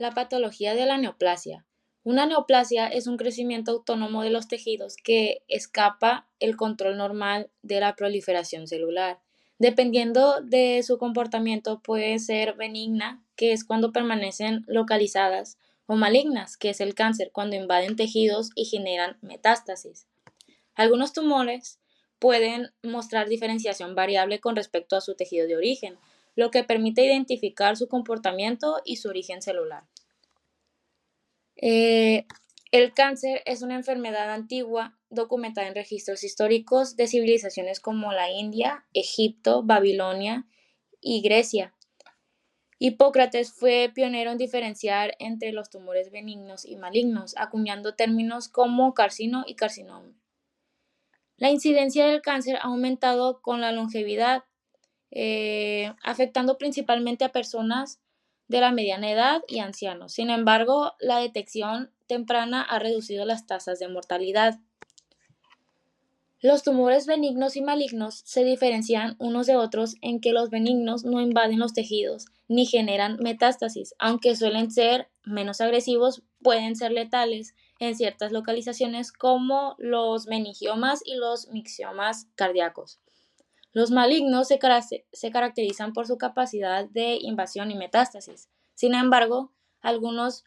La patología de la neoplasia. Una neoplasia es un crecimiento autónomo de los tejidos que escapa el control normal de la proliferación celular. Dependiendo de su comportamiento, puede ser benigna, que es cuando permanecen localizadas, o malignas, que es el cáncer, cuando invaden tejidos y generan metástasis. Algunos tumores pueden mostrar diferenciación variable con respecto a su tejido de origen, lo que permite identificar su comportamiento y su origen celular. Eh, el cáncer es una enfermedad antigua documentada en registros históricos de civilizaciones como la India, Egipto, Babilonia y Grecia. Hipócrates fue pionero en diferenciar entre los tumores benignos y malignos, acuñando términos como carcino y carcinoma. La incidencia del cáncer ha aumentado con la longevidad, afectando principalmente a personas de la mediana edad y ancianos. Sin embargo, la detección temprana ha reducido las tasas de mortalidad. Los tumores benignos y malignos se diferencian unos de otros en que los benignos no invaden los tejidos ni generan metástasis, aunque suelen ser menos agresivos, pueden ser letales en ciertas localizaciones como los meningiomas y los mixiomas cardíacos. Los malignos se caracterizan por su capacidad de invasión y metástasis. Sin embargo, algunos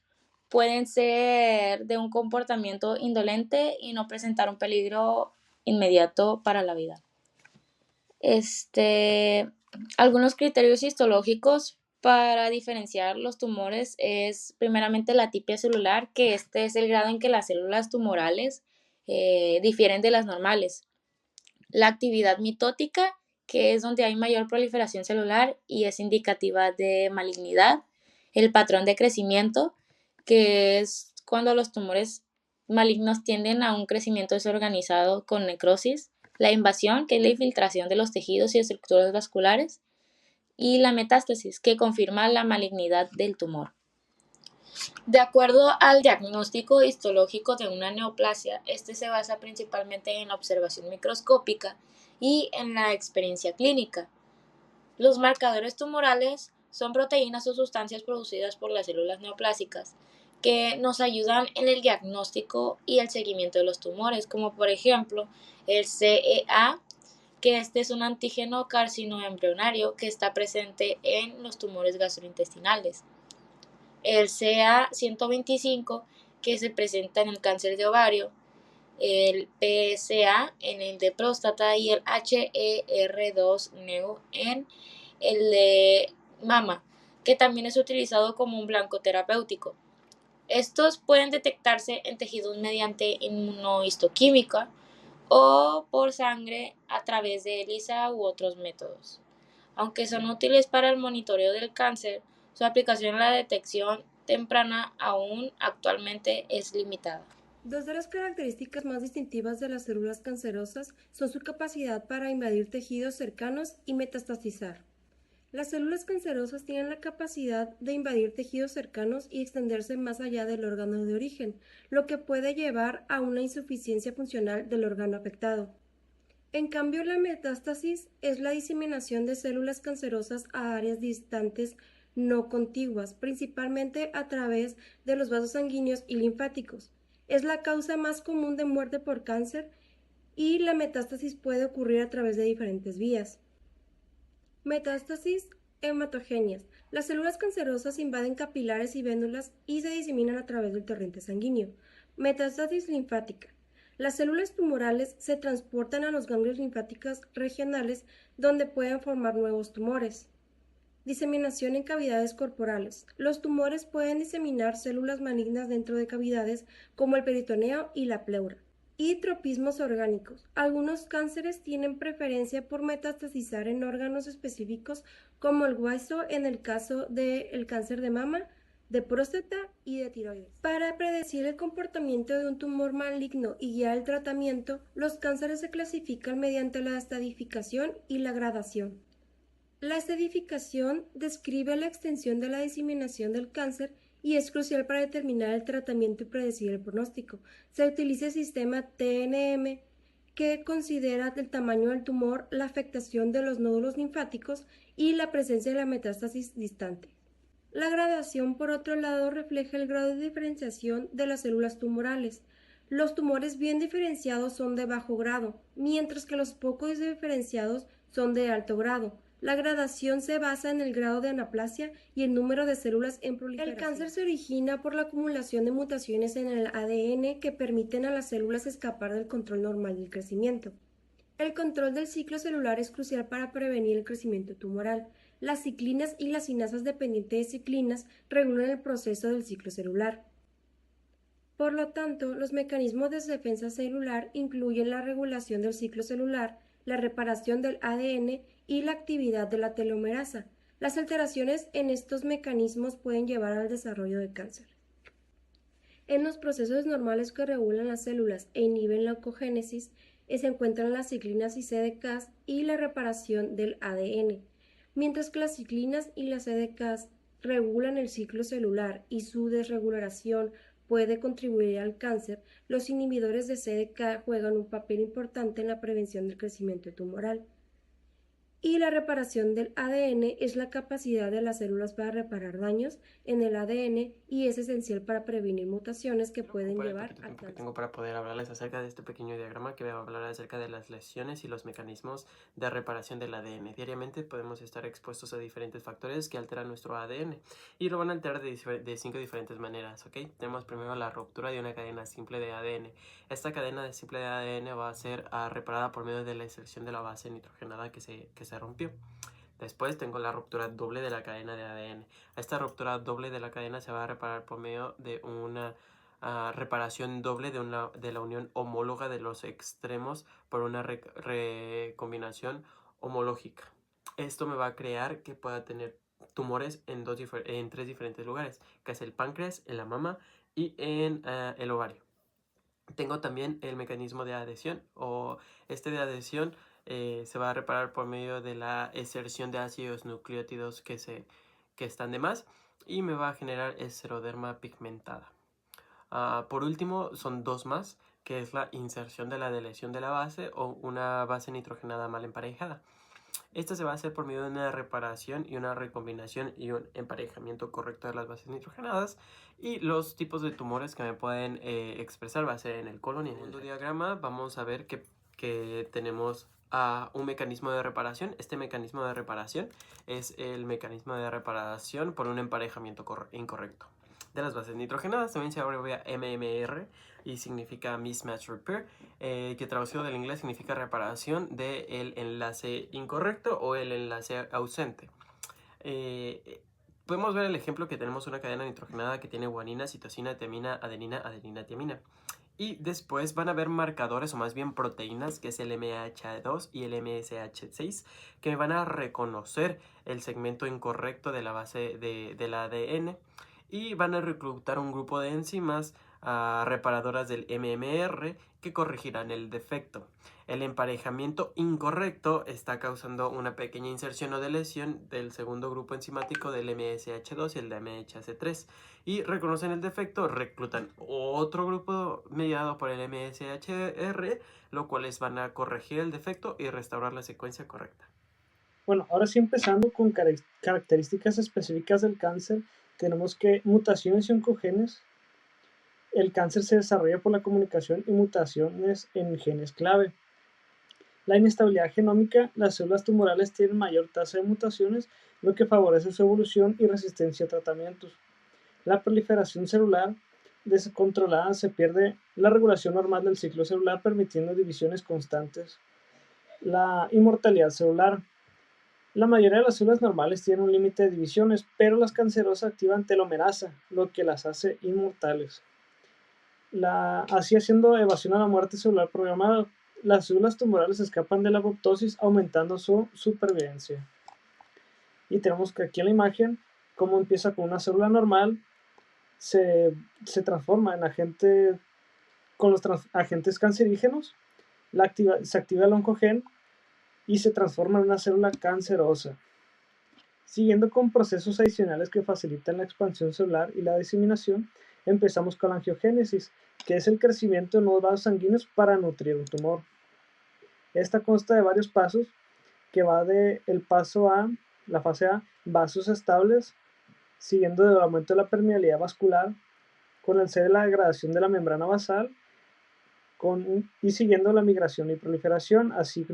pueden ser de un comportamiento indolente y no presentar un peligro inmediato para la vida. Algunos criterios histológicos para diferenciar los tumores es primeramente la atipia celular, que este es el grado en que las células tumorales difieren de las normales. La actividad mitótica, que es donde hay mayor proliferación celular y es indicativa de malignidad. El patrón de crecimiento, que es cuando los tumores malignos tienden a un crecimiento desorganizado con necrosis. La invasión, que es la infiltración de los tejidos y estructuras vasculares. Y la metástasis, que confirma la malignidad del tumor. De acuerdo al diagnóstico histológico de una neoplasia, este se basa principalmente en la observación microscópica y en la experiencia clínica. Los marcadores tumorales son proteínas o sustancias producidas por las células neoplásicas que nos ayudan en el diagnóstico y el seguimiento de los tumores, como por ejemplo el CEA, que este es un antígeno carcinoembrionario que está presente en los tumores gastrointestinales. El CA125, que se presenta en el cáncer de ovario, el PSA en el de próstata y el HER2-neo en el de mama, que también es utilizado como un blanco terapéutico. Estos pueden detectarse en tejidos mediante inmunohistoquímica o por sangre a través de ELISA u otros métodos. Aunque son útiles para el monitoreo del cáncer, su aplicación en la detección temprana aún actualmente es limitada. Dos de las características más distintivas de las células cancerosas son su capacidad para invadir tejidos cercanos y metastatizar. Las células cancerosas tienen la capacidad de invadir tejidos cercanos y extenderse más allá del órgano de origen, lo que puede llevar a una insuficiencia funcional del órgano afectado. En cambio, la metástasis es la diseminación de células cancerosas a áreas distantes no contiguas, principalmente a través de los vasos sanguíneos y linfáticos. Es la causa más común de muerte por cáncer y la metástasis puede ocurrir a través de diferentes vías. Metástasis hematogéneas. Las células cancerosas invaden capilares y vénulas y se diseminan a través del torrente sanguíneo. Metástasis linfática. Las células tumorales se transportan a los ganglios linfáticos regionales donde pueden formar nuevos tumores. Diseminación en cavidades corporales. Los tumores pueden diseminar células malignas dentro de cavidades como el peritoneo y la pleura. Y tropismos orgánicos. Algunos cánceres tienen preferencia por metastasizar en órganos específicos como el hueso en el caso del cáncer de mama, de próstata y de tiroides. Para predecir el comportamiento de un tumor maligno y guiar el tratamiento, los cánceres se clasifican mediante la estadificación y la gradación. La estadificación describe la extensión de la diseminación del cáncer y es crucial para determinar el tratamiento y predecir el pronóstico. Se utiliza el sistema TNM, que considera el tamaño del tumor, la afectación de los nódulos linfáticos y la presencia de la metástasis distante. La gradación, por otro lado, refleja el grado de diferenciación de las células tumorales. Los tumores bien diferenciados son de bajo grado, mientras que los poco diferenciados son de alto grado. La gradación se basa en el grado de anaplasia y el número de células en proliferación. El cáncer se origina por la acumulación de mutaciones en el ADN que permiten a las células escapar del control normal del crecimiento. El control del ciclo celular es crucial para prevenir el crecimiento tumoral. Las ciclinas y las cinasas dependientes de ciclinas regulan el proceso del ciclo celular. Por lo tanto, los mecanismos de defensa celular incluyen la regulación del ciclo celular, la reparación del ADN y la actividad de la telomerasa. Las alteraciones en estos mecanismos pueden llevar al desarrollo de cáncer. En los procesos normales que regulan las células e inhiben la oncogénesis, se encuentran las ciclinas y CDKs y la reparación del ADN. Mientras que las ciclinas y las CDKs regulan el ciclo celular y su desregulación puede contribuir al cáncer, los inhibidores de CDK juegan un papel importante en la prevención del crecimiento tumoral. Y la reparación del ADN es la capacidad de las células para reparar daños en el ADN y es esencial para prevenir mutaciones que pueden llevar al tiempo que cáncer. tengo para poder hablarles acerca de este pequeño diagrama que va a hablar acerca de las lesiones y los mecanismos de reparación del ADN. Diariamente podemos estar expuestos a diferentes factores que alteran nuestro ADN y lo van a alterar de 5 diferentes maneras, ¿ok? Tenemos primero la ruptura de una cadena simple de ADN. Esta cadena simple de ADN va a ser reparada por medio de la inserción de la base nitrogenada que se rompió. Después tengo la ruptura doble de la cadena de ADN. Esta ruptura doble de la cadena se va a reparar por medio de una reparación doble de la unión homóloga de los extremos por una recombinación homológica. Esto me va a crear que pueda tener tumores en 3 diferentes lugares, que es el páncreas, en la mama y en el ovario. Tengo también el mecanismo de adhesión o de adhesión se va a reparar por medio de la exerción de ácidos nucleótidos que están de más y me va a generar escleroderma pigmentada. Por último, son 2 más, que es la inserción de la deleción de la base o una base nitrogenada mal emparejada. Esto se va a hacer por medio de una reparación y una recombinación y un emparejamiento correcto de las bases nitrogenadas. Y los tipos de tumores que me pueden expresar va a ser en el colon y en el segundo diagrama. Vamos a ver que tenemos un mecanismo de reparación. Este mecanismo de reparación es el mecanismo de reparación por un emparejamiento incorrecto de las bases nitrogenadas. También se abrevia MMR y significa Mismatch Repair, que traducido del inglés significa reparación del enlace incorrecto o el enlace ausente. Podemos ver el ejemplo que tenemos una cadena nitrogenada que tiene guanina, citosina, tiamina, adenina, adenina, tiamina. Y después van a haber marcadores o más bien proteínas, que es el MH2 y el MSH6, que me van a reconocer el segmento incorrecto de la base del ADN y van a reclutar un grupo de enzimas reparadoras del MMR que corregirán el defecto. El emparejamiento incorrecto está causando una pequeña inserción o deleción del segundo grupo enzimático del MSH2 y el de MHC3 y reconocen el defecto, reclutan otro grupo mediado por el MSHR, lo cual van a corregir el defecto y restaurar la secuencia correcta. Bueno, ahora sí empezando con características específicas del cáncer, tenemos que mutaciones y oncogenes. El cáncer se desarrolla por la comunicación y mutaciones en genes clave. La inestabilidad genómica, las células tumorales tienen mayor tasa de mutaciones, lo que favorece su evolución y resistencia a tratamientos. La proliferación celular descontrolada, se pierde la regulación normal del ciclo celular, permitiendo divisiones constantes. La inmortalidad celular. La mayoría de las células normales tienen un límite de divisiones, pero las cancerosas activan telomerasa, lo que las hace inmortales. Así haciendo evasión a la muerte celular programada, las células tumorales escapan de la apoptosis, aumentando su supervivencia. Y tenemos que aquí en la imagen, cómo empieza con una célula normal, se transforma en agente con los agentes cancerígenos, se activa el oncogen y se transforma en una célula cancerosa. Siguiendo con procesos adicionales que facilitan la expansión celular y la diseminación, empezamos con la angiogénesis, que es el crecimiento de nuevos vasos sanguíneos para nutrir un tumor. Esta consta de varios pasos, que va de el paso A, la fase A, vasos estables, siguiendo del aumento de la permeabilidad vascular, con el C de la degradación de la membrana basal, y siguiendo la migración y proliferación, así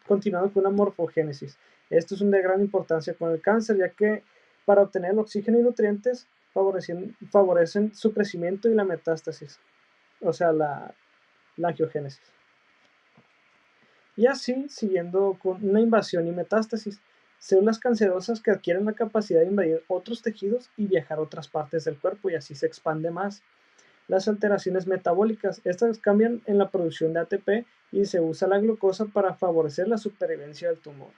continuando con una morfogénesis. Esto es de gran importancia con el cáncer, ya que para obtener el oxígeno y nutrientes favorecen su crecimiento y la metástasis, o sea, la angiogénesis. Y así, siguiendo con una invasión y metástasis, células cancerosas que adquieren la capacidad de invadir otros tejidos y viajar a otras partes del cuerpo, y así se expande más. Las alteraciones metabólicas, estas cambian en la producción de ATP y se usa la glucosa para favorecer la supervivencia del tumor.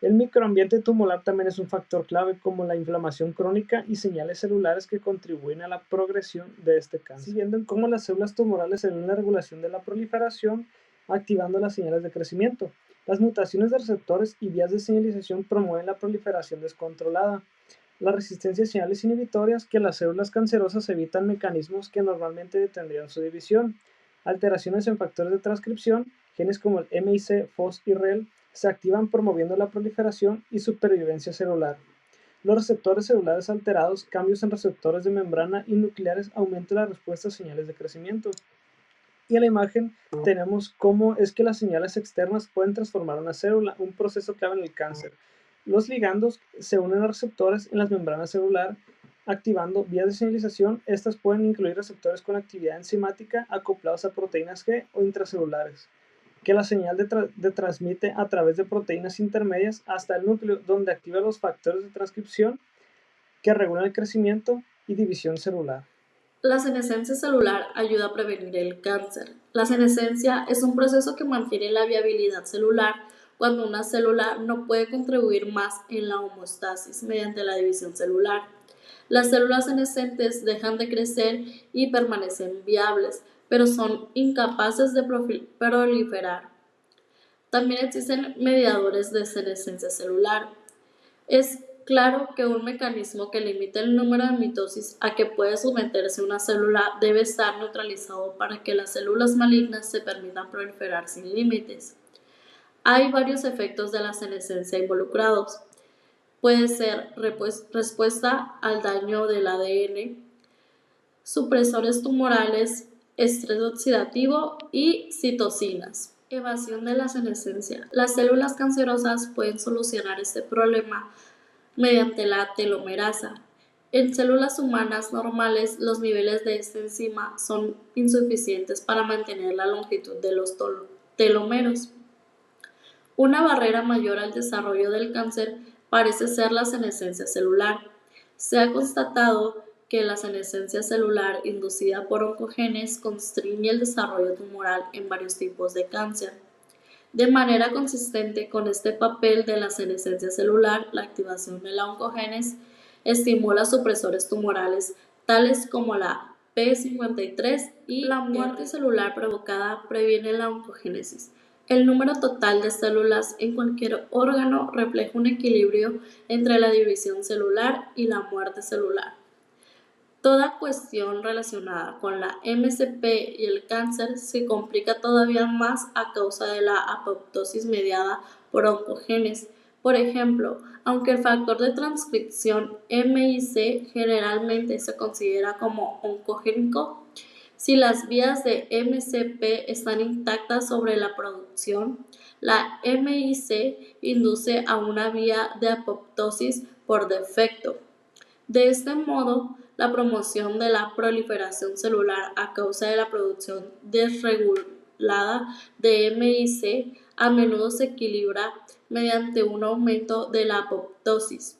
El microambiente tumoral también es un factor clave, como la inflamación crónica y señales celulares que contribuyen a la progresión de este cáncer. Siguiendo en cómo las células tumorales se ven en la regulación de la proliferación, activando las señales de crecimiento. Las mutaciones de receptores y vías de señalización promueven la proliferación descontrolada. La resistencia a señales inhibitorias, que las células cancerosas evitan mecanismos que normalmente detendrían su división. Alteraciones en factores de transcripción, genes como el MIC, FOS y REL, se activan promoviendo la proliferación y supervivencia celular. Los receptores celulares alterados, cambios en receptores de membrana y nucleares aumentan la respuesta a señales de crecimiento. Y en la imagen tenemos cómo es que las señales externas pueden transformar una célula, un proceso clave en el cáncer. Los ligandos se unen a receptores en las membranas celular, activando vías de señalización. Estas pueden incluir receptores con actividad enzimática acoplados a proteínas G o intracelulares, que la señal transmite a través de proteínas intermedias hasta el núcleo, donde activa los factores de transcripción que regulan el crecimiento y división celular. La senescencia celular ayuda a prevenir el cáncer. La senescencia es un proceso que mantiene la viabilidad celular cuando una célula no puede contribuir más en la homeostasis mediante la división celular. Las células senescentes dejan de crecer y permanecen viables, pero son incapaces de proliferar. También existen mediadores de senescencia celular. Es claro que un mecanismo que limite el número de mitosis a que puede someterse una célula debe estar neutralizado para que las células malignas se permitan proliferar sin límites. Hay varios efectos de la senescencia involucrados. Puede ser respuesta al daño del ADN, supresores tumorales, estrés oxidativo y citocinas. Evasión de la senescencia. Las células cancerosas pueden solucionar este problema mediante la telomerasa. En células humanas normales, los niveles de esta enzima son insuficientes para mantener la longitud de los telómeros. Una barrera mayor al desarrollo del cáncer parece ser la senescencia celular. Se ha constatado que la senescencia celular inducida por oncogenes constriñe el desarrollo tumoral en varios tipos de cáncer. De manera consistente con este papel de la senescencia celular, la activación de la oncogenes estimula supresores tumorales tales como la P53 y la muerte celular provocada previene la oncogénesis. El número total de células en cualquier órgano refleja un equilibrio entre la división celular y la muerte celular. Toda cuestión relacionada con la MCP y el cáncer se complica todavía más a causa de la apoptosis mediada por oncogenes. Por ejemplo, aunque el factor de transcripción MIC generalmente se considera como oncogénico, si las vías de MCP están intactas sobre la producción, la MIC induce a una vía de apoptosis por defecto. De este modo, la promoción de la proliferación celular a causa de la producción desregulada de MIC a menudo se equilibra mediante un aumento de la apoptosis.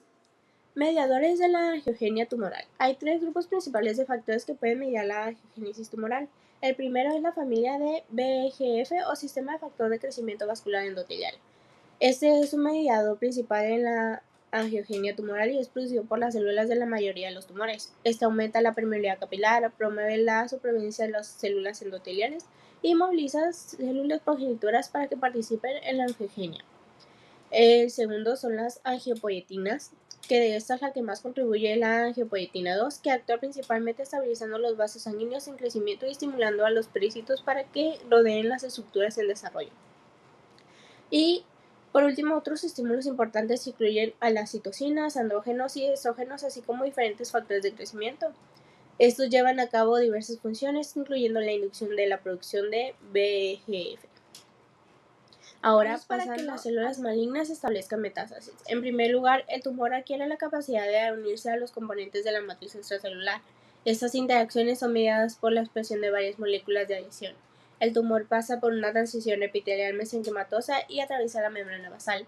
Mediadores de la angiogenia tumoral. Hay tres grupos principales de factores que pueden mediar la angiogénesis tumoral. El primero es la familia de VEGF o sistema de factor de crecimiento vascular endotelial. Este es un mediador principal en la angiogenia tumoral y es producido por las células de la mayoría de los tumores. Este aumenta la permeabilidad capilar, promueve la supervivencia de las células endoteliales y moviliza células progenitoras para que participen en la angiogenia. El segundo son las angiopoietinas, que de esta es la que más contribuye la angiopoietina 2, que actúa principalmente estabilizando los vasos sanguíneos en crecimiento y estimulando a los pericitos para que rodeen las estructuras en desarrollo. Y Por último, otros estímulos importantes incluyen a las citocinas, andrógenos y estrógenos, así como diferentes factores de crecimiento. Estos llevan a cabo diversas funciones, incluyendo la inducción de la producción de VEGF. Ahora, para que las células malignas establezcan metástasis. En primer lugar, el tumor adquiere la capacidad de unirse a los componentes de la matriz extracelular. Estas interacciones son mediadas por la expresión de varias moléculas de adhesión. El tumor pasa por una transición epitelial mesenquimatosa y atraviesa la membrana basal.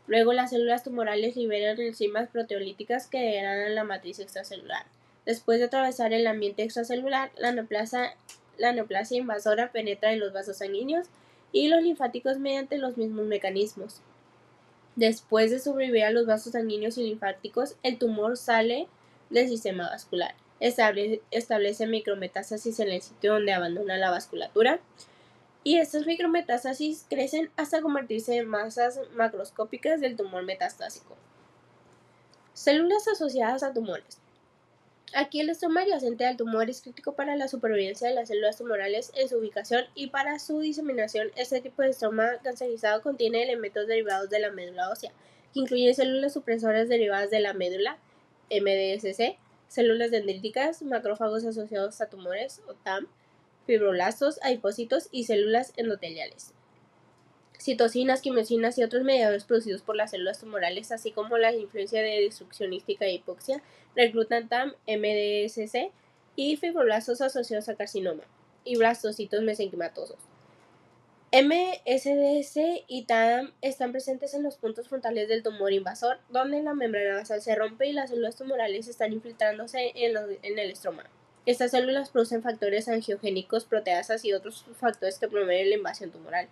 Luego, las células tumorales liberan enzimas proteolíticas que degradan la matriz extracelular. Después de atravesar el ambiente extracelular, la neoplasia invasora penetra en los vasos sanguíneos y los linfáticos mediante los mismos mecanismos. Después de sobrevivir a los vasos sanguíneos y linfáticos, el tumor sale del sistema vascular. Establece micrometástasis en el sitio donde abandona la vasculatura, y estas micrometástasis crecen hasta convertirse en masas macroscópicas del tumor metastásico. Células asociadas a tumores. Aquí el estroma adyacente al tumor es crítico para la supervivencia de las células tumorales en su ubicación y para su diseminación. Este tipo de estroma cancerizado contiene elementos derivados de la médula ósea, que incluyen células supresoras derivadas de la médula, MDSC, células dendríticas, macrófagos asociados a tumores, o TAM, fibroblastos, adipocitos y células endoteliales. Citocinas, quimiosinas y otros mediadores producidos por las células tumorales, así como la influencia de destruccionística e hipoxia, reclutan TAM, MDSC y fibroblastos asociados a carcinoma y blastocitos mesenquimatosos. MSDC y TAM están presentes en los puntos frontales del tumor invasor, donde la membrana basal se rompe y las células tumorales están infiltrándose en el estroma. Estas células producen factores angiogénicos, proteasas y otros factores que promueven la invasión tumoral.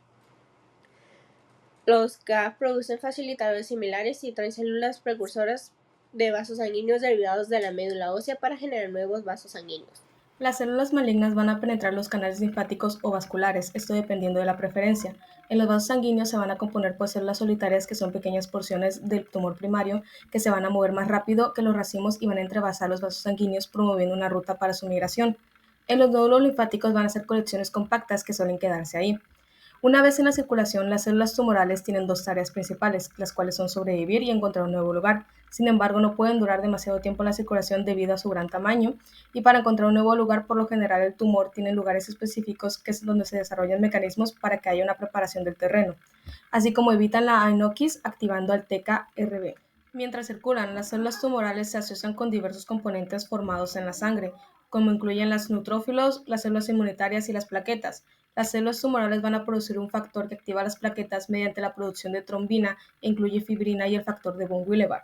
Los CAF producen facilitadores similares y traen células precursoras de vasos sanguíneos derivados de la médula ósea para generar nuevos vasos sanguíneos. Las células malignas van a penetrar los canales linfáticos o vasculares, esto dependiendo de la preferencia. En los vasos sanguíneos se van a componer por células solitarias que son pequeñas porciones del tumor primario que se van a mover más rápido que los racimos y van a entrevasar los vasos sanguíneos promoviendo una ruta para su migración. En los nódulos linfáticos van a ser colecciones compactas que suelen quedarse ahí. Una vez en la circulación, las células tumorales tienen dos tareas principales, las cuales son sobrevivir y encontrar un nuevo lugar. Sin embargo, no pueden durar demasiado tiempo en la circulación debido a su gran tamaño, y para encontrar un nuevo lugar, por lo general el tumor tiene lugares específicos que es donde se desarrollan mecanismos para que haya una preparación del terreno, así como evitan la inoquis activando al TKRB. Mientras circulan, las células tumorales se asocian con diversos componentes formados en la sangre, como incluyen los neutrófilos, las células inmunitarias y las plaquetas. Las células tumorales van a producir un factor que activa las plaquetas mediante la producción de trombina e incluye fibrina y el factor de von Willebrand.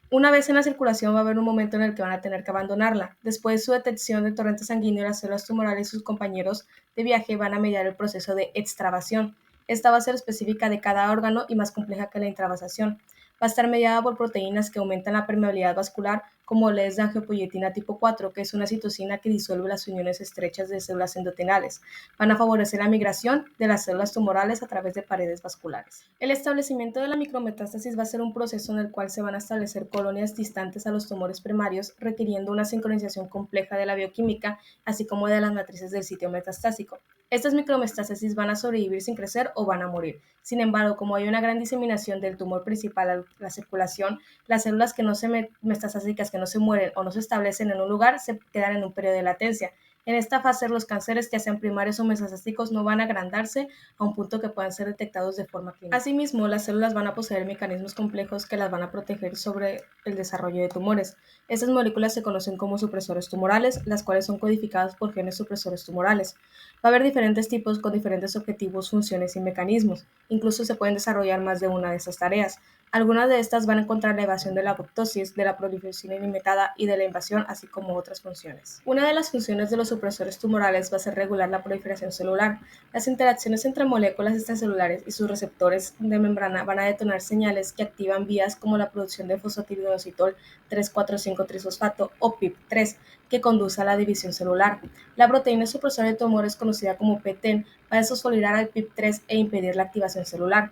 Una vez en la circulación va a haber un momento en el que van a tener que abandonarla. Después de su detección de torrente sanguíneo, las células tumorales y sus compañeros de viaje van a mediar el proceso de extravasación. Esta va a ser específica de cada órgano y más compleja que la intravasación. Va a estar mediada por proteínas que aumentan la permeabilidad vascular, como la es la angiopoyetina tipo 4, que es una citocina que disuelve las uniones estrechas de células endotenales. Van a favorecer la migración de las células tumorales a través de paredes vasculares. El establecimiento de la micrometástasis va a ser un proceso en el cual se van a establecer colonias distantes a los tumores primarios, requiriendo una sincronización compleja de la bioquímica, así como de las matrices del sitio metastásico. Estas micrometástasis van a sobrevivir sin crecer o van a morir. Sin embargo, como hay una gran diseminación del tumor principal a la circulación, las células que no se metastásicas que no se mueren o no se establecen en un lugar se quedan en un periodo de latencia. En esta fase, los cánceres, ya sean primarios o metastásicos, no van a agrandarse a un punto que puedan ser detectados de forma clínica. Asimismo, las células van a poseer mecanismos complejos que las van a proteger sobre el desarrollo de tumores. Estas moléculas se conocen como supresores tumorales, las cuales son codificadas por genes supresores tumorales. Va a haber diferentes tipos con diferentes objetivos, funciones y mecanismos. Incluso se pueden desarrollar más de una de estas tareas. Algunas de estas van a encontrar la evasión de la apoptosis, de la proliferación ilimitada y de la invasión, así como otras funciones. Una de las funciones de los supresores tumorales va a ser regular la proliferación celular. Las interacciones entre moléculas extracelulares y sus receptores de membrana van a detonar señales que activan vías como la producción de fosfatirinositol 3,4,5-trisfosfato o PIP3, que conduce a la división celular. La proteína supresora de tumores, conocida como PTEN, va a desfosforilar al PIP3 e impedir la activación celular.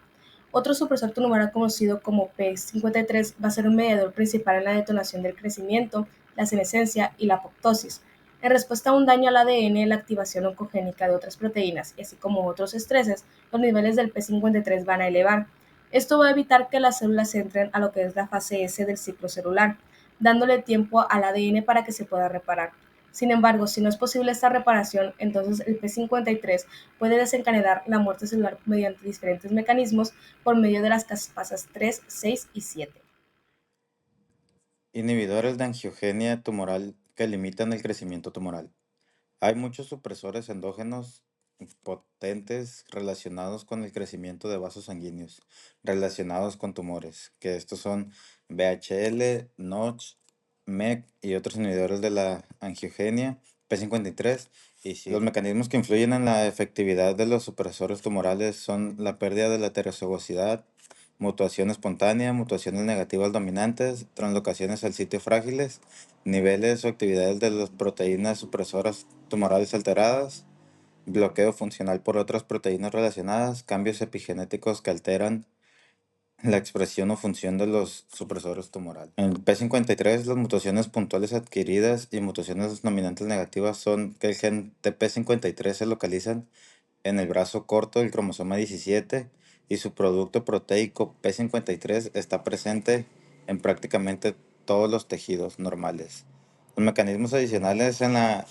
Otro supresor tumoral conocido como P53 va a ser un mediador principal en la detonación del crecimiento, la senescencia y la apoptosis. En respuesta a un daño al ADN, la activación oncogénica de otras proteínas y así como otros estreses, los niveles del P53 van a elevar. Esto va a evitar que las células entren a lo que es la fase S del ciclo celular, dándole tiempo al ADN para que se pueda reparar. Sin embargo, si no es posible esta reparación, entonces el P53 puede desencadenar la muerte celular mediante diferentes mecanismos por medio de las caspasas 3, 6 y 7. Inhibidores de angiogenia tumoral que limitan el crecimiento tumoral. Hay muchos supresores endógenos potentes relacionados con el crecimiento de vasos sanguíneos, relacionados con tumores, que estos son VHL, Notch, MEK y otros inhibidores de la angiogenia, P53 y sí. Los mecanismos que influyen en la efectividad de los supresores tumorales son la pérdida de la heterozigosidad, mutación espontánea, mutaciones negativas dominantes, translocaciones al sitio frágiles, niveles o actividades de las proteínas supresoras tumorales alteradas, bloqueo funcional por otras proteínas relacionadas, cambios epigenéticos que alteran la expresión o función de los supresores tumorales. En el P53, las mutaciones puntuales adquiridas y mutaciones dominantes negativas son que el gen TP53 se localizan en el brazo corto del cromosoma 17 y su producto proteico P53 está presente en prácticamente todos los tejidos normales. Los mecanismos adicionales en la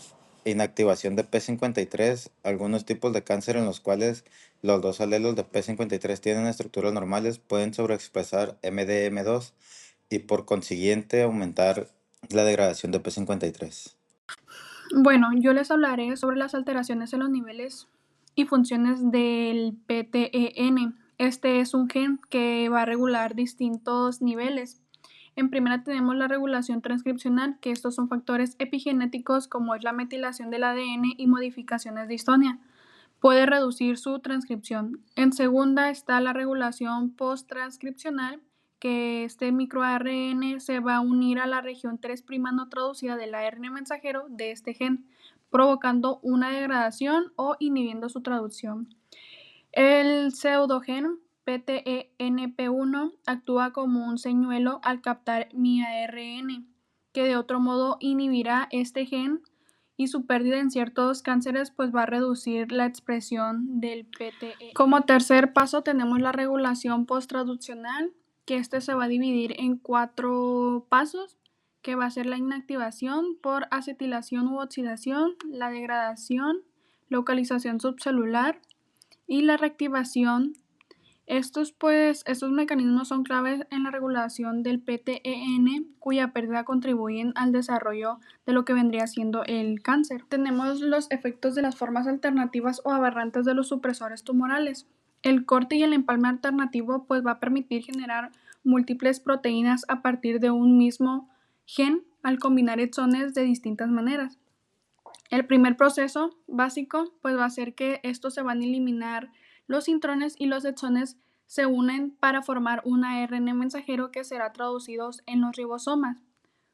inactivación de P53, algunos tipos de cáncer en los cuales los dos alelos de P53 tienen estructuras normales pueden sobreexpresar MDM2 y por consiguiente aumentar la degradación de P53. Bueno, yo les hablaré sobre las alteraciones en los niveles y funciones del PTEN. Este es un gen que va a regular distintos niveles. En primera tenemos la regulación transcripcional, que estos son factores epigenéticos como es la metilación del ADN y modificaciones de histonia. Puede reducir su transcripción. En segunda está la regulación posttranscripcional, que este microARN se va a unir a la región 3' no traducida del ARN mensajero de este gen, provocando una degradación o inhibiendo su traducción. El pseudogen PTENP1 actúa como un señuelo al captar miARN, que de otro modo inhibirá este gen y su pérdida en ciertos cánceres pues va a reducir la expresión del PTE. Como tercer paso tenemos la regulación posttraduccional, que este se va a dividir en 4 pasos, que va a ser la inactivación por acetilación u oxidación, la degradación, localización subcelular y la reactivación. Estos mecanismos son claves en la regulación del PTEN, cuya pérdida contribuyen al desarrollo de lo que vendría siendo el cáncer. Tenemos los efectos de las formas alternativas o aberrantes de los supresores tumorales. El corte y el empalme alternativo pues va a permitir generar múltiples proteínas a partir de un mismo gen al combinar exones de distintas maneras. El primer proceso básico pues va a ser que estos se van a eliminar los intrones y los exones se unen para formar un ARN mensajero que será traducido en los ribosomas.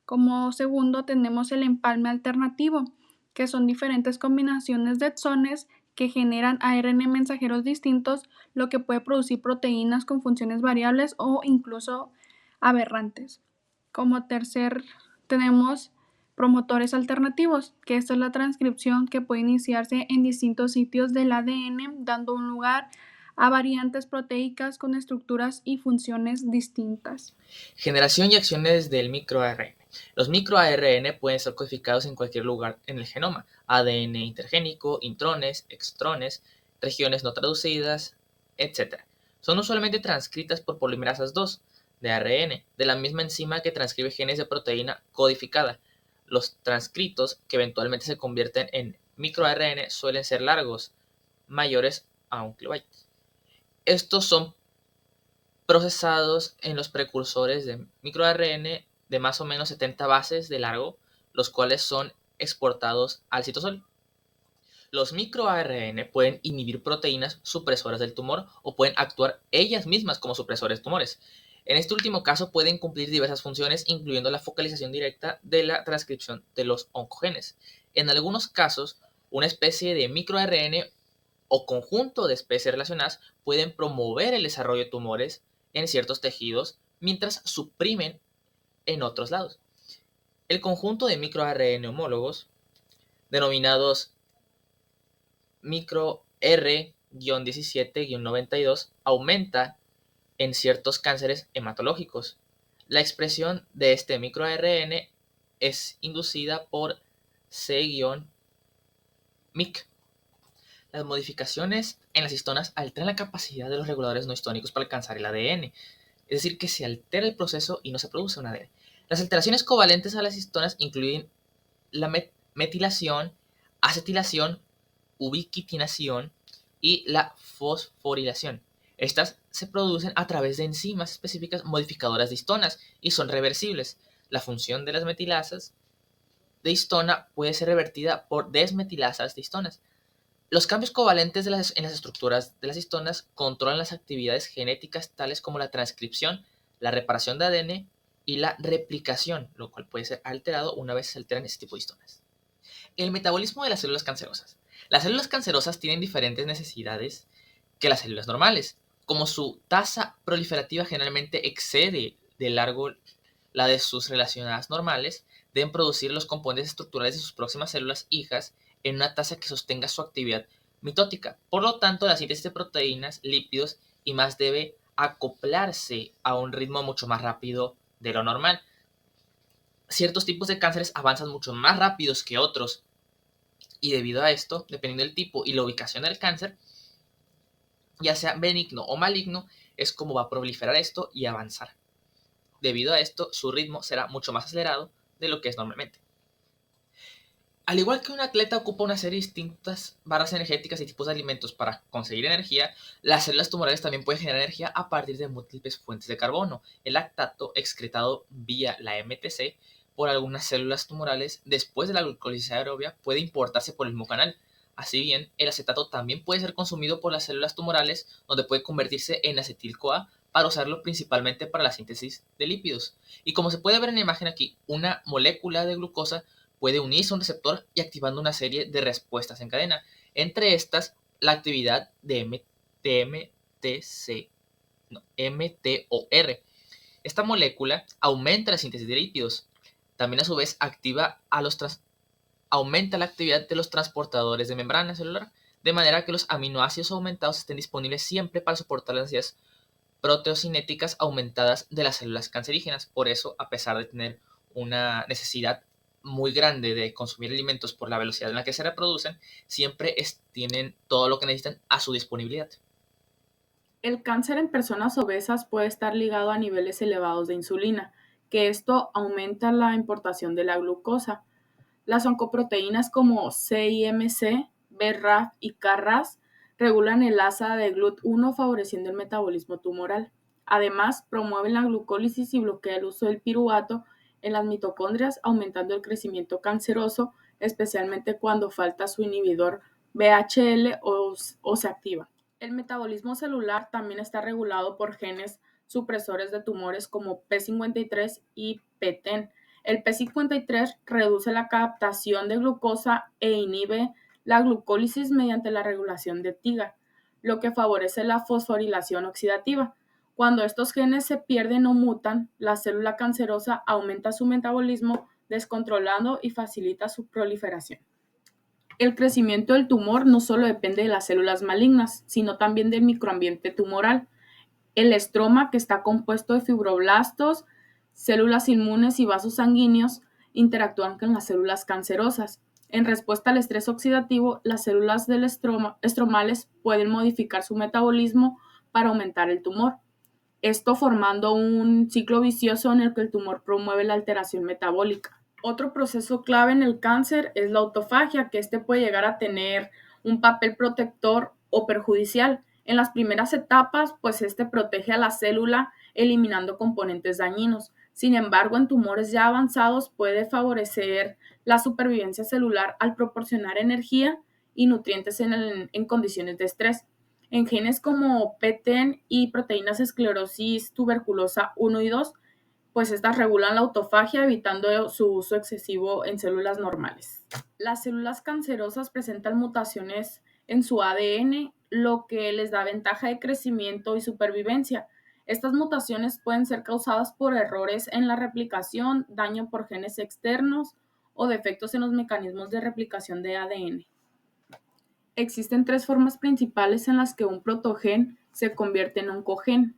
Como segundo tenemos el empalme alternativo, que son diferentes combinaciones de exones que generan ARN mensajeros distintos, lo que puede producir proteínas con funciones variables o incluso aberrantes. Como tercer tenemos promotores alternativos, que esta es la transcripción que puede iniciarse en distintos sitios del ADN, dando un lugar a variantes proteicas con estructuras y funciones distintas. Generación y acciones del microARN. Los microARN pueden ser codificados en cualquier lugar en el genoma: ADN intergénico, intrones, extrones, regiones no traducidas, etc. Son usualmente transcritas por polimerasas 2 de ARN, de la misma enzima que transcribe genes de proteína codificada. Los transcritos que eventualmente se convierten en microARN suelen ser largos, mayores a 1 kilobyte. Estos son procesados en los precursores de microARN de más o menos 70 bases de largo, los cuales son exportados al citosol. Los microARN pueden inhibir proteínas supresoras del tumor o pueden actuar ellas mismas como supresores tumores. En este último caso pueden cumplir diversas funciones, incluyendo la focalización directa de la transcripción de los oncogenes. En algunos casos, una especie de microARN o conjunto de especies relacionadas pueden promover el desarrollo de tumores en ciertos tejidos mientras suprimen en otros lados. El conjunto de microARN homólogos, denominados micro R-17-92, aumenta en ciertos cánceres hematológicos. La expresión de este microARN es inducida por C-MYC. Las modificaciones en las histonas alteran la capacidad de los reguladores no histónicos para alcanzar el ADN, es decir, que se altera el proceso y no se produce un ADN. Las alteraciones covalentes a las histonas incluyen la metilación, acetilación, ubiquitinación y la fosforilación. Estas se producen a través de enzimas específicas modificadoras de histonas y son reversibles. La función de las metilasas de histona puede ser revertida por desmetilasas de histonas. Los cambios covalentes en las estructuras de las histonas controlan las actividades genéticas tales como la transcripción, la reparación de ADN y la replicación, lo cual puede ser alterado una vez se alteran este tipo de histonas. El metabolismo de las células cancerosas. Las células cancerosas tienen diferentes necesidades que las células normales. Como su tasa proliferativa generalmente excede de largo la de sus relacionadas normales, deben producir los componentes estructurales de sus próximas células hijas en una tasa que sostenga su actividad mitótica. Por lo tanto, la síntesis de proteínas, lípidos y más debe acoplarse a un ritmo mucho más rápido de lo normal. Ciertos tipos de cánceres avanzan mucho más rápidos que otros y debido a esto, dependiendo del tipo y la ubicación del cáncer, ya sea benigno o maligno, es como va a proliferar esto y avanzar. Debido a esto, su ritmo será mucho más acelerado de lo que es normalmente. Al igual que un atleta ocupa una serie de distintas barras energéticas y tipos de alimentos para conseguir energía, las células tumorales también pueden generar energía a partir de múltiples fuentes de carbono. El lactato excretado vía la MTC por algunas células tumorales después de la glucólisis aerobia puede importarse por el mismo canal. Así bien, el acetato también puede ser consumido por las células tumorales, donde puede convertirse en acetil-CoA para usarlo principalmente para la síntesis de lípidos. Y como se puede ver en la imagen aquí, una molécula de glucosa puede unirse a un receptor y activando una serie de respuestas en cadena. Entre estas, la actividad de mTOR. Esta molécula aumenta la síntesis de lípidos. También a su vez aumenta la actividad de los transportadores de membrana celular, de manera que los aminoácidos aumentados estén disponibles siempre para soportar las necesidades proteocinéticas aumentadas de las células cancerígenas. Por eso, a pesar de tener una necesidad muy grande de consumir alimentos por la velocidad en la que se reproducen, siempre tienen todo lo que necesitan a su disponibilidad. El cáncer en personas obesas puede estar ligado a niveles elevados de insulina, que esto aumenta la importación de la glucosa. Las oncoproteínas como CIMC, BRAF y KRAS regulan el asa de GLUT1 favoreciendo el metabolismo tumoral. Además, promueven la glucólisis y bloquea el uso del piruvato en las mitocondrias, aumentando el crecimiento canceroso, especialmente cuando falta su inhibidor VHL o se activa. El metabolismo celular también está regulado por genes supresores de tumores como P53 y PTEN. El P53 reduce la captación de glucosa e inhibe la glucólisis mediante la regulación de TIGA, lo que favorece la fosforilación oxidativa. Cuando estos genes se pierden o mutan, la célula cancerosa aumenta su metabolismo descontrolando y facilita su proliferación. El crecimiento del tumor no solo depende de las células malignas, sino también del microambiente tumoral. El estroma, que está compuesto de fibroblastos, células inmunes y vasos sanguíneos, interactúan con las células cancerosas. En respuesta al estrés oxidativo, las células del estromales pueden modificar su metabolismo para aumentar el tumor. Esto formando un ciclo vicioso en el que el tumor promueve la alteración metabólica. Otro proceso clave en el cáncer es la autofagia, que puede llegar a tener un papel protector o perjudicial. En las primeras etapas, pues protege a la célula eliminando componentes dañinos. Sin embargo, en tumores ya avanzados puede favorecer la supervivencia celular al proporcionar energía y nutrientes en condiciones de estrés. En genes como PTEN y proteínas esclerosis tuberculosa 1 y 2, pues estas regulan la autofagia evitando su uso excesivo en células normales. Las células cancerosas presentan mutaciones en su ADN, lo que les da ventaja de crecimiento y supervivencia. Estas mutaciones pueden ser causadas por errores en la replicación, daño por genes externos o defectos en los mecanismos de replicación de ADN. Existen 3 formas principales en las que un protogen se convierte en oncogen.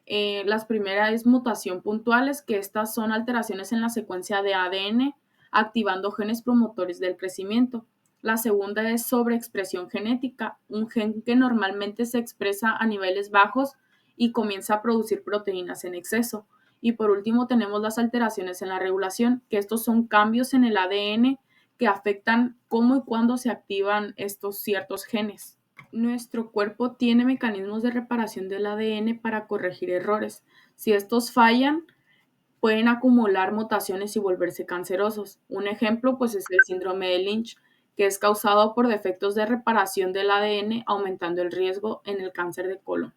Las primeras es mutación puntuales, que estas son alteraciones en la secuencia de ADN, activando genes promotores del crecimiento. La segunda es sobreexpresión genética, un gen que normalmente se expresa a niveles bajos y comienza a producir proteínas en exceso. Y por último tenemos las alteraciones en la regulación, que estos son cambios en el ADN que afectan cómo y cuándo se activan estos ciertos genes. Nuestro cuerpo tiene mecanismos de reparación del ADN para corregir errores. Si estos fallan, pueden acumular mutaciones y volverse cancerosos. Un ejemplo, pues, es el síndrome de Lynch, que es causado por defectos de reparación del ADN, aumentando el riesgo en el cáncer de colon.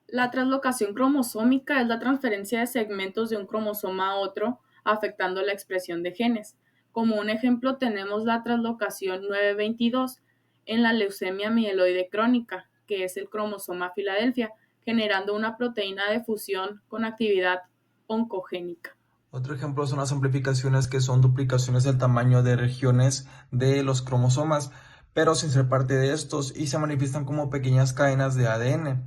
La translocación cromosómica es la transferencia de segmentos de un cromosoma a otro, afectando la expresión de genes. Como un ejemplo tenemos la translocación 922 en la leucemia mieloide crónica, que es el cromosoma Filadelfia, generando una proteína de fusión con actividad oncogénica. Otro ejemplo son las amplificaciones, que son duplicaciones del tamaño de regiones de los cromosomas, pero sin ser parte de estos, y se manifiestan como pequeñas cadenas de ADN.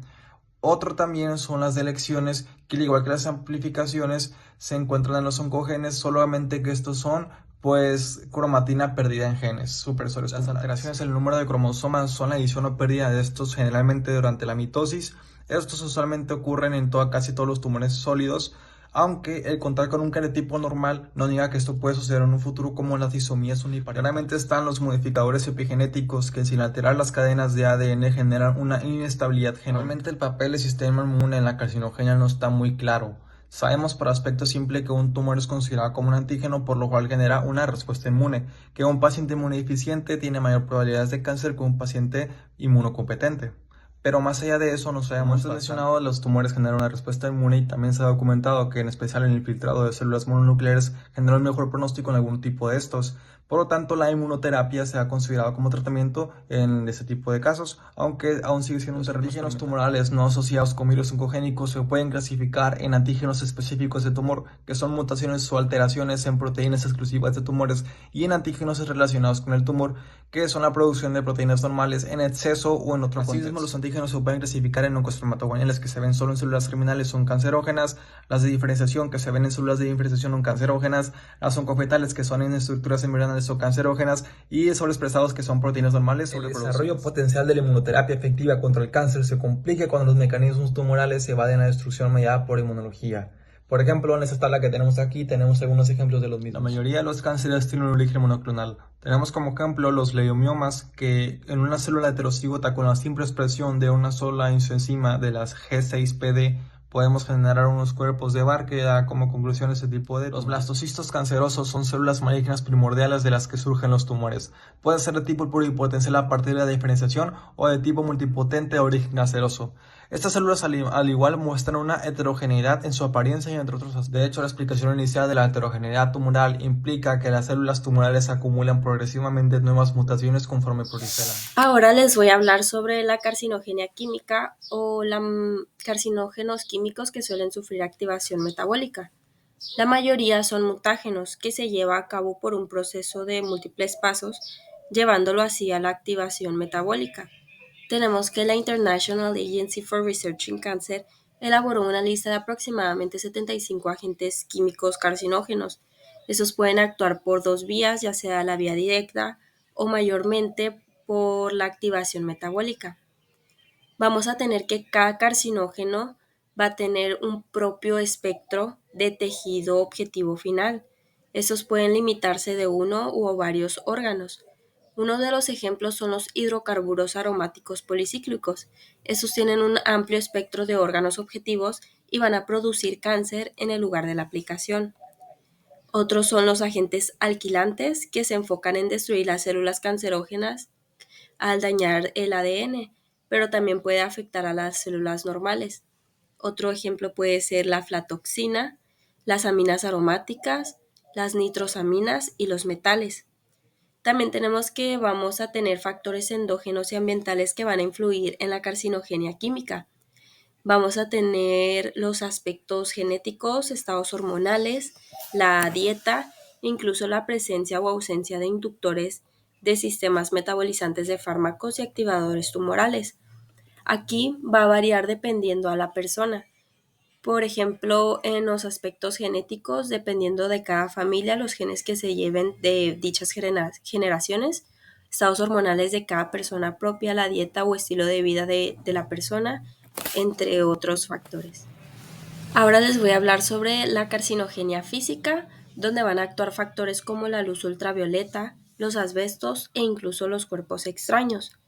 Otro también son las deleciones, que al igual que las amplificaciones se encuentran en los oncogenes, solamente que estos son pues cromatina perdida en genes supresores. Las alteraciones en el número de cromosomas son la adición o pérdida de estos generalmente durante la mitosis. Estos usualmente ocurren en casi todos los tumores sólidos, aunque el contar con un cariotipo normal no niega que esto puede suceder en un futuro, como las disomías uniparietales. Claramente están los modificadores epigenéticos, que sin alterar las cadenas de ADN generan una inestabilidad genética. Realmente el papel del sistema inmune en la carcinogenia no está muy claro. Sabemos por aspecto simple que un tumor es considerado como un antígeno, por lo cual genera una respuesta inmune, que un paciente inmunodeficiente tiene mayor probabilidades de cáncer que un paciente inmunocompetente. Pero más allá de eso, no sabemos. Antes mencionado, los tumores generan una respuesta inmune, y también se ha documentado que en especial en el filtrado de células mononucleares genera un mejor pronóstico en algún tipo de estos. Por lo tanto, la inmunoterapia se ha considerado como tratamiento en este tipo de casos, aunque aún sigue siendo un terreno. Los antígenos tumorales no asociados con virus oncogénicos se pueden clasificar en antígenos específicos de tumor, que son mutaciones o alteraciones en proteínas exclusivas de tumores, y en antígenos relacionados con el tumor, que son la producción de proteínas normales en exceso o en otro contexto. Asimismo, los antígenos se pueden clasificar en oncospermatoguaniales, que se ven solo en células germinales, son cancerógenas; las de diferenciación, que se ven en células de diferenciación, son cancerógenas; las oncofetales, que son en estructuras embrionales, son cancerógenas; y sobreexpresados, que son proteínas normales. El desarrollo potencial de la inmunoterapia efectiva contra el cáncer se complica cuando los mecanismos tumorales evaden la destrucción mediada por inmunología. Por ejemplo, en esta tabla que tenemos aquí tenemos algunos ejemplos de los mismos. La mayoría de los cánceres tienen un origen monoclonal. Tenemos como ejemplo los leiomiomas, que en una célula heterocigota con la simple expresión de una sola isoenzima de las G6PD podemos generar unos cuerpos de Barr, que da como conclusión ese tipo de... Los blastocistos cancerosos son células malignas primordiales de las que surgen los tumores. Pueden ser de tipo pluripotencial a partir de la diferenciación, o de tipo multipotente de origen canceroso. Estas células al igual muestran una heterogeneidad en su apariencia y entre otros aspectos. De hecho, la explicación inicial de la heterogeneidad tumoral implica que las células tumorales acumulan progresivamente nuevas mutaciones conforme proliferan. Ahora les voy a hablar sobre la carcinogenia química, o carcinógenos químicos que suelen sufrir activación metabólica. La mayoría son mutágenos, que se lleva a cabo por un proceso de múltiples pasos, llevándolo así a la activación metabólica. Tenemos que la International Agency for Research in Cancer elaboró una lista de aproximadamente 75 agentes químicos carcinógenos. Estos pueden actuar por dos vías, ya sea la vía directa o mayormente por la activación metabólica. Vamos a tener que cada carcinógeno va a tener un propio espectro de tejido objetivo final. Estos pueden limitarse de uno u varios órganos. Uno de los ejemplos son los hidrocarburos aromáticos policíclicos. Estos tienen un amplio espectro de órganos objetivos y van a producir cáncer en el lugar de la aplicación. Otros son los agentes alquilantes, que se enfocan en destruir las células cancerógenas al dañar el ADN, pero también puede afectar a las células normales. Otro ejemplo puede ser la aflatoxina, las aminas aromáticas, las nitrosaminas y los metales. También tenemos que vamos a tener factores endógenos y ambientales que van a influir en la carcinogenia química. Vamos a tener los aspectos genéticos, estados hormonales, la dieta, incluso la presencia o ausencia de inductores de sistemas metabolizantes de fármacos y activadores tumorales. Aquí va a variar dependiendo a la persona. Por ejemplo, en los aspectos genéticos, dependiendo de cada familia, los genes que se lleven de dichas generaciones, estados hormonales de cada persona propia, la dieta o estilo de vida de la persona, entre otros factores. Ahora les voy a hablar sobre la carcinogenia física, donde van a actuar factores como la luz ultravioleta, los asbestos e incluso los cuerpos extraños.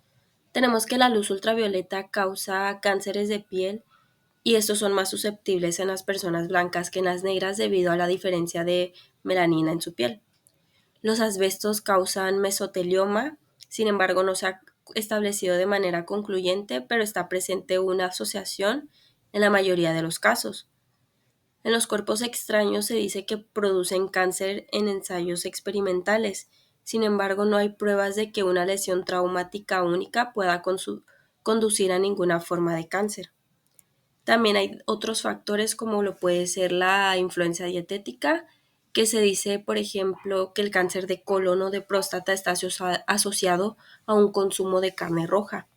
Tenemos que la luz ultravioleta causa cánceres de piel y estos son más susceptibles en las personas blancas que en las negras debido a la diferencia de melanina en su piel. Los asbestos causan mesotelioma, sin embargo no se ha establecido de manera concluyente, pero está presente una asociación en la mayoría de los casos. En los cuerpos extraños se dice que producen cáncer en ensayos experimentales. Sin embargo, no hay pruebas de que una lesión traumática única pueda conducir a ninguna forma de cáncer. También hay otros factores como lo puede ser la influencia dietética, que se dice, por ejemplo, que el cáncer de colon o de próstata está asociado a un consumo de carne roja.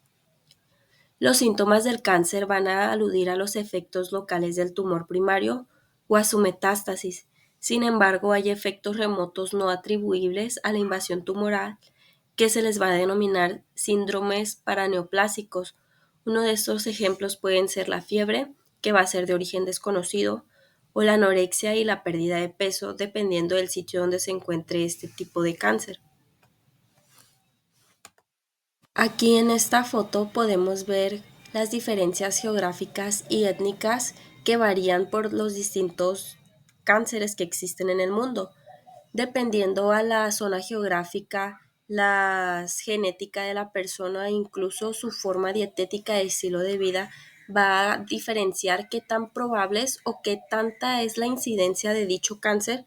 Los síntomas del cáncer van a aludir a los efectos locales del tumor primario o a su metástasis. Sin embargo, hay efectos remotos no atribuibles a la invasión tumoral que se les va a denominar síndromes paraneoplásicos. Uno de estos ejemplos pueden ser la fiebre, que va a ser de origen desconocido, o la anorexia y la pérdida de peso, dependiendo del sitio donde se encuentre este tipo de cáncer. Aquí en esta foto podemos ver las diferencias geográficas y étnicas que varían por los distintos cánceres que existen en el mundo. Dependiendo a la zona geográfica, la genética de la persona e incluso su forma dietética de estilo de vida va a diferenciar qué tan probables o qué tanta es la incidencia de dicho cáncer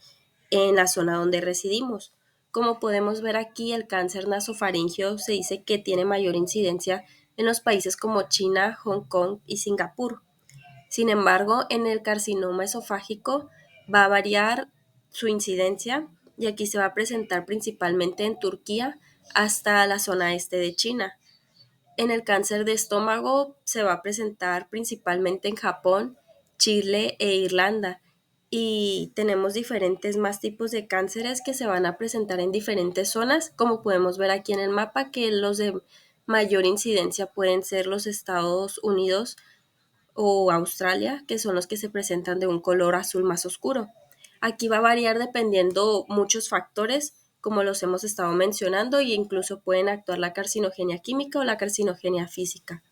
en la zona donde residimos. Como podemos ver aquí, el cáncer nasofaríngeo se dice que tiene mayor incidencia en los países como China, Hong Kong y Singapur. Sin embargo, en el carcinoma esofágico va a variar su incidencia y aquí se va a presentar principalmente en Turquía hasta la zona este de China. En el cáncer de estómago se va a presentar principalmente en Japón, Chile e Irlanda. Y tenemos diferentes más tipos de cánceres que se van a presentar en diferentes zonas, como podemos ver aquí en el mapa, que los de mayor incidencia pueden ser los Estados Unidos o Australia, que son los que se presentan de un color azul más oscuro. Aquí va a variar dependiendo muchos factores, como los hemos estado mencionando, e incluso pueden actuar la carcinogenia química o la carcinogenia física.